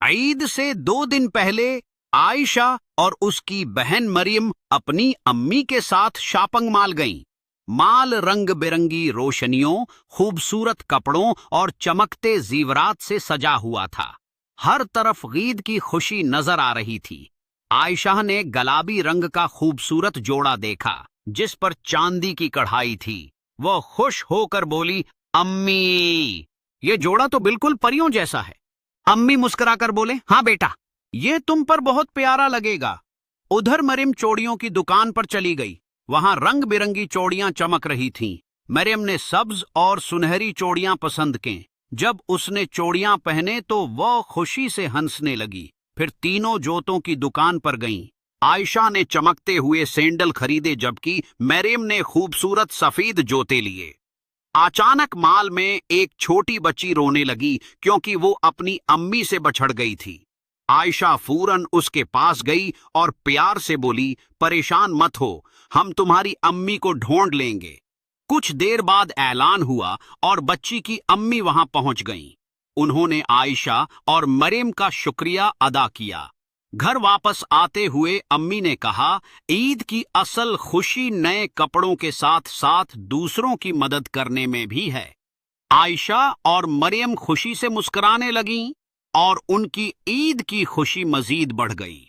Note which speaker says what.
Speaker 1: ईद से 2 दिन पहले आयशा और उसकी बहन मरियम अपनी अम्मी के साथ शॉपिंग मॉल गईं। माल रंग बिरंगी रोशनियों, खूबसूरत कपड़ों और चमकते जीवरात से सजा हुआ था। हर तरफ ईद की खुशी नजर आ रही थी। आयशा ने गुलाबी रंग का खूबसूरत जोड़ा देखा जिस पर चांदी की कढ़ाई थी। वह खुश होकर बोली, अम्मी, ये जोड़ा तो बिल्कुल परियों जैसा है। अम्मी मुस्कुराकर बोले, हाँ बेटा, ये तुम पर बहुत प्यारा लगेगा। उधर मरियम चूड़ियों की दुकान पर चली गई। वहां रंग बिरंगी चूड़ियां चमक रही थीं। मरियम ने सब्ज और सुनहरी चूड़ियां पसंद कीं। जब उसने चूड़ियां पहने तो वह खुशी से हंसने लगी। फिर तीनों जूतों की दुकान पर गईं। आयशा ने चमकते हुए सैंडल खरीदे जबकि मरियम ने खूबसूरत सफेद जूते लिए। अचानक माल में एक छोटी बच्ची रोने लगी क्योंकि वो अपनी अम्मी से बछड़ गई थी। आयशा फौरन उसके पास गई और प्यार से बोली, परेशान मत हो, हम तुम्हारी अम्मी को ढूंढ लेंगे। कुछ देर बाद ऐलान हुआ और बच्ची की अम्मी वहां पहुंच गईं। उन्होंने आयशा और मरियम का शुक्रिया अदा किया। घर वापस आते हुए अम्मी ने कहा, ईद की असल खुशी नए कपड़ों के साथ साथ दूसरों की मदद करने में भी है। आयशा और मरियम खुशी से मुस्कुराने लगीं और उनकी ईद की खुशी मजीद बढ़ गई।